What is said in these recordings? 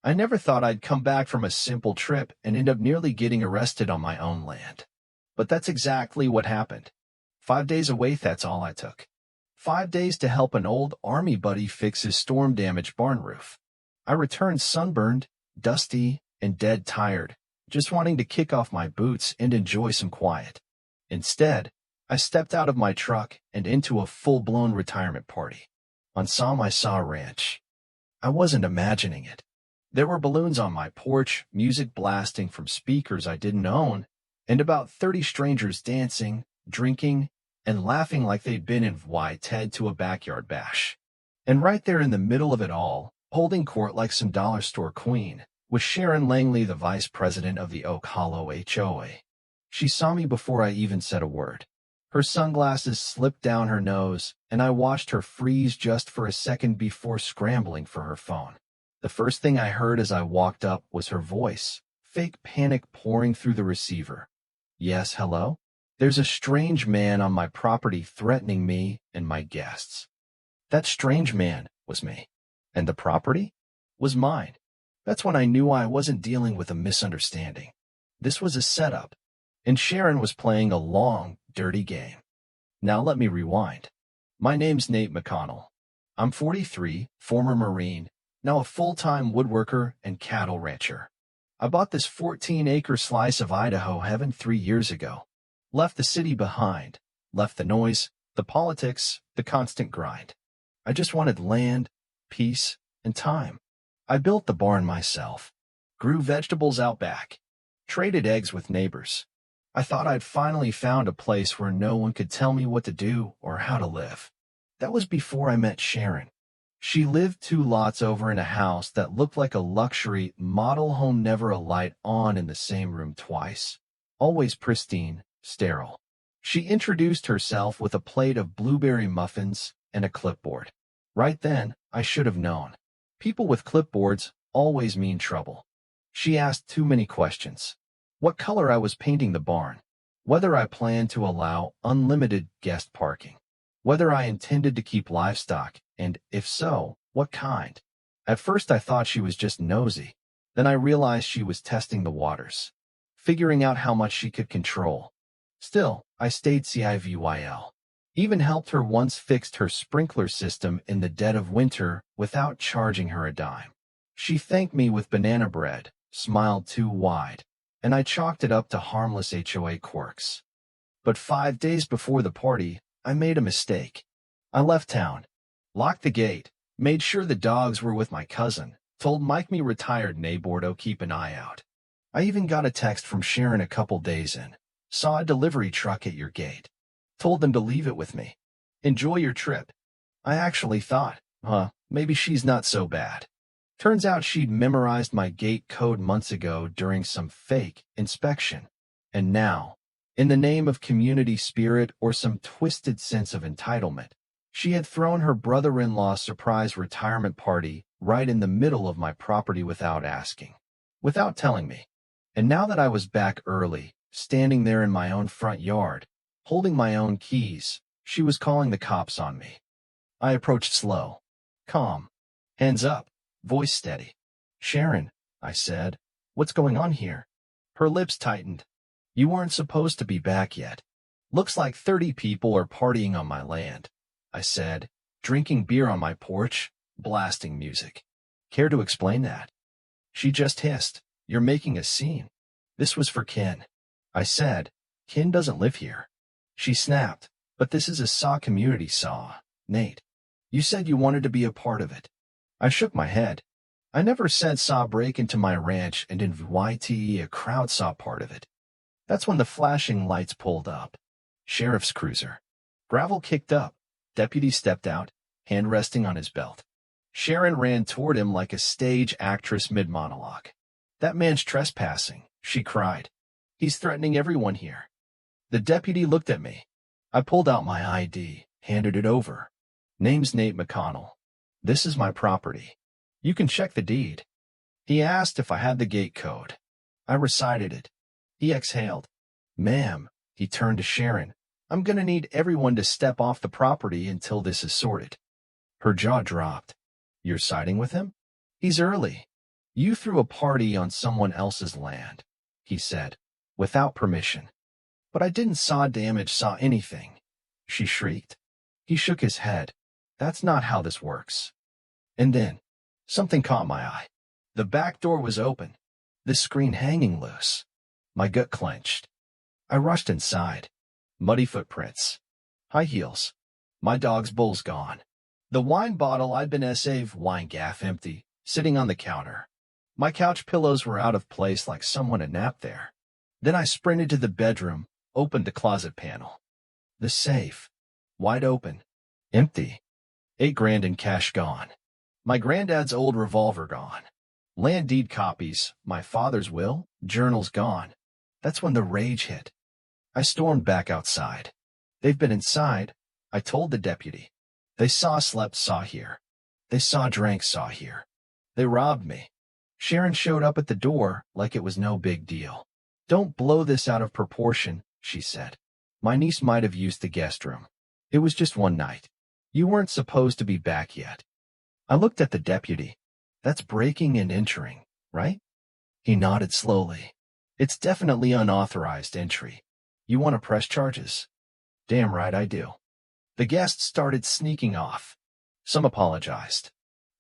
I never thought I'd come back from a simple trip and end up nearly getting arrested on my own land. But that's exactly what happened. 5 days away, that's all I took. 5 days to help an old army buddy fix his storm-damaged barn roof. I returned sunburned, dusty, and dead tired, just wanting to kick off my boots and enjoy some quiet. Instead, I stepped out of my truck and into a full-blown retirement party on Some I Saw Ranch. I wasn't imagining it. There were balloons on my porch, music blasting from speakers I didn't own, and about 30 strangers dancing, drinking, and laughing like they'd been invited to a backyard bash. And right there in the middle of it all, holding court like some dollar store queen, was Sharon Langley, the vice president of the Oak Hollow HOA. She saw me before I even said a word. Her sunglasses slipped down her nose, and I watched her freeze just for a second before scrambling for her phone. The first thing I heard as I walked up was her voice, fake panic pouring through the receiver. Yes, hello? There's a strange man on my property threatening me and my guests. That strange man was me. And the property was mine. That's when I knew I wasn't dealing with a misunderstanding. This was a setup, and Sharon was playing a long, dirty game. Now let me rewind. My name's Nate McConnell. I'm 43, former Marine, now a full-time woodworker and cattle rancher. I bought this 14-acre slice of Idaho heaven 3 years ago. Left the city behind, left the noise, the politics, the constant grind. I just wanted land, peace, and time. I built the barn myself, grew vegetables out back, traded eggs with neighbors. I thought I'd finally found a place where no one could tell me what to do or how to live. That was before I met Sharon. She lived 2 lots over in a house that looked like a luxury model home, never a light on in the same room twice. Always pristine, sterile. She introduced herself with a plate of blueberry muffins and a clipboard. Right then, I should have known. People with clipboards always mean trouble. She asked too many questions. What color I was painting the barn, whether I planned to allow unlimited guest parking, whether I intended to keep livestock, and if so, what kind. At first I thought she was just nosy. Then I realized she was testing the waters, figuring out how much she could control. Still, I stayed civil. Even helped her once fixed her sprinkler system in the dead of winter without charging her a dime. She thanked me with banana bread, smiled too wide, and I chalked it up to harmless HOA quirks. But 5 days before the party, I made a mistake. I left town, locked the gate, made sure the dogs were with my cousin, told Mike me retired neighbor to keep an eye out. I even got a text from Sharon a couple days in. Saw a delivery truck at your gate. Told them to leave it with me. Enjoy your trip. I actually thought, maybe she's not so bad. Turns out she'd memorized my gate code months ago during some fake inspection. And now, in the name of community spirit or some twisted sense of entitlement, she had thrown her brother-in-law's surprise retirement party right in the middle of my property without asking, without telling me. And now that I was back early, standing there in my own front yard, holding my own keys, she was calling the cops on me. I approached slow, calm, hands up, voice steady. Sharon, I said, what's going on here? Her lips tightened. You weren't supposed to be back yet. Looks like 30 people are partying on my land, I said, drinking beer on my porch, blasting music. Care to explain that? She just hissed, you're making a scene. This was for Ken. I said, Ken doesn't live here. She snapped, but this is a SAW community, SAW, Nate. You said you wanted to be a part of it. I shook my head. I never said SAW break into my ranch and invite a crowd SAW part of it. That's when the flashing lights pulled up. Sheriff's cruiser. Gravel kicked up. Deputy stepped out, hand resting on his belt. Sharon ran toward him like a stage actress mid-monologue. That man's trespassing, she cried. He's threatening everyone here. The deputy looked at me. I pulled out my ID, handed it over. Name's Nate McConnell. This is my property. You can check the deed. He asked if I had the gate code. I recited it. He exhaled. Ma'am, he turned to Sharon. I'm gonna need everyone to step off the property until this is sorted. Her jaw dropped. You're siding with him? He's early. You threw a party on someone else's land, he said, without permission. But I didn't saw damage, saw anything, she shrieked. He shook his head. That's not how this works. And then, something caught my eye. The back door was open, the screen hanging loose. My gut clenched. I rushed inside. Muddy footprints. High heels. My dog's bowl's gone. The wine bottle I'd been saved, wine gaff empty, sitting on the counter. My couch pillows were out of place like someone had napped there. Then I sprinted to the bedroom, opened the closet panel. The safe. Wide open. Empty. $8,000 in cash gone. My granddad's old revolver gone. Land deed copies, my father's will, journals gone. That's when the rage hit. I stormed back outside. They've been inside, I told the deputy. They saw slept, saw here. They saw drank, saw here. They robbed me. Sharon showed up at the door like it was no big deal. Don't blow this out of proportion, she said. My niece might have used the guest room. It was just one night. You weren't supposed to be back yet. I looked at the deputy. That's breaking and entering, right? He nodded slowly. It's definitely unauthorized entry. You want to press charges? Damn right I do. The guests started sneaking off. Some apologized.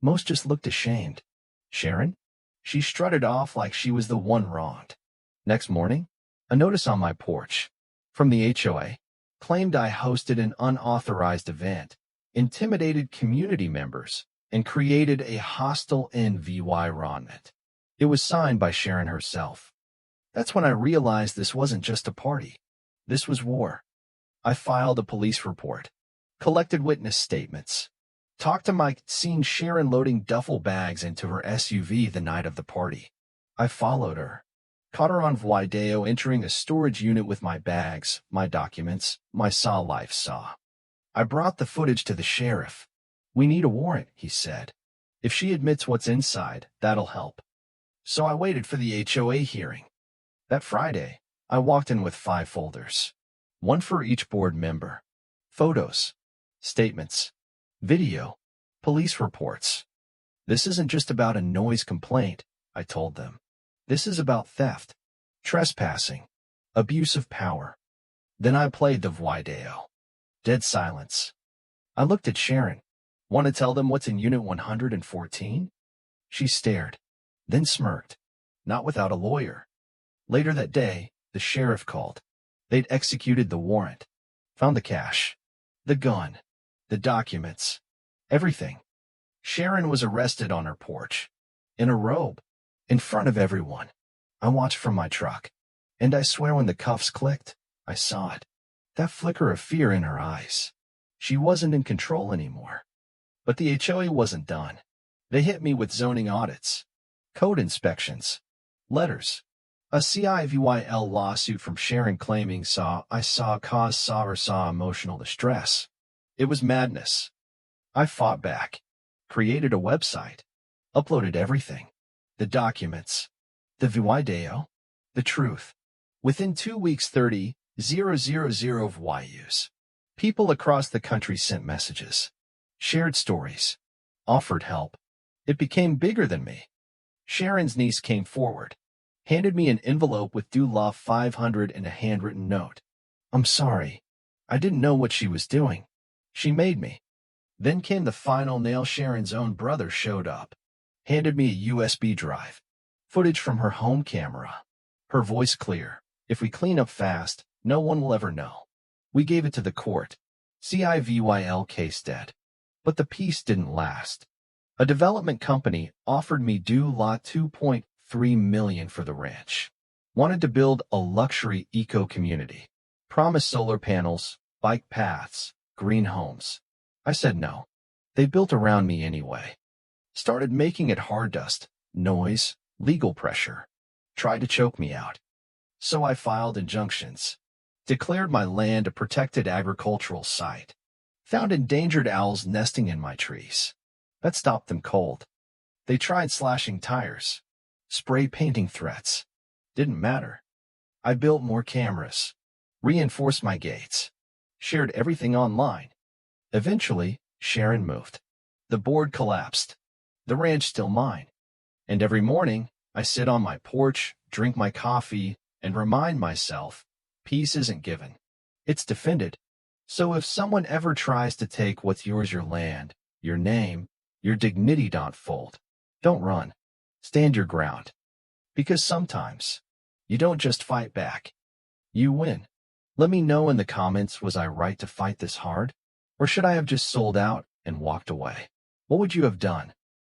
Most just looked ashamed. Sharon? She strutted off like she was the one wronged. Next morning, a notice on my porch from the HOA claimed I hosted an unauthorized event, intimidated community members, and created a hostile environment. It was signed by Sharon herself. That's when I realized this wasn't just a party. This was war. I filed a police report, collected witness statements, talked to Mike, seen Sharon loading duffel bags into her SUV the night of the party. I followed her, caught her on video entering a storage unit with my bags, my documents, my saw life saw. I brought the footage to the sheriff. We need a warrant, he said. If she admits what's inside, that'll help. So I waited for the HOA hearing. That Friday, I walked in with 5 folders. One for each board member. Photos, statements, video, police reports. This isn't just about a noise complaint, I told them. This is about theft, trespassing, abuse of power. Then I played the video. Dead silence. I looked at Sharon. Want to tell them what's in Unit 114? She stared, then smirked. Not without a lawyer. Later that day, the sheriff called. They'd executed the warrant. Found the cash, the gun, the documents, everything. Sharon was arrested on her porch, in a robe, in front of everyone. I watched from my truck, and I swear when the cuffs clicked, I saw it. That flicker of fear in her eyes. She wasn't in control anymore. But the HOA wasn't done. They hit me with zoning audits, code inspections, letters, a civil lawsuit from Sharon claiming I saw emotional distress. It was madness. I fought back, created a website, uploaded everything, the documents, the video, the truth. Within 2 weeks, 30,000 views. People across the country sent messages, shared stories, offered help. It became bigger than me. Sharon's niece came forward, handed me an envelope with due law 500 and a handwritten note. I'm sorry. I didn't know what she was doing. She made me. Then came the final nail. Sharon's own brother showed up, handed me a USB drive, footage from her home camera. Her voice clear. If we clean up fast, no one will ever know. We gave it to the court. Civil case dead. But the peace didn't last. A development company offered me due law $2.3 million for the ranch. Wanted to build a luxury eco-community. Promised solar panels, bike paths, green homes. I said no. They built around me anyway. Started making it hard dust, noise, legal pressure. Tried to choke me out. So I filed injunctions. Declared my land a protected agricultural site. Found endangered owls nesting in my trees. That stopped them cold. They tried slashing tires. Spray painting threats. Didn't matter. I built more cameras. Reinforced my gates. Shared everything online. Eventually, Sharon moved. The board collapsed. The ranch still mine. And every morning, I sit on my porch, drink my coffee, and remind myself, peace isn't given. It's defended. So if someone ever tries to take what's yours, your land, your name, your dignity, don't fold. Don't run. Stand your ground. Because sometimes, you don't just fight back. You win. Let me know in the comments, was I right to fight this hard? Or should I have just sold out and walked away? What would you have done?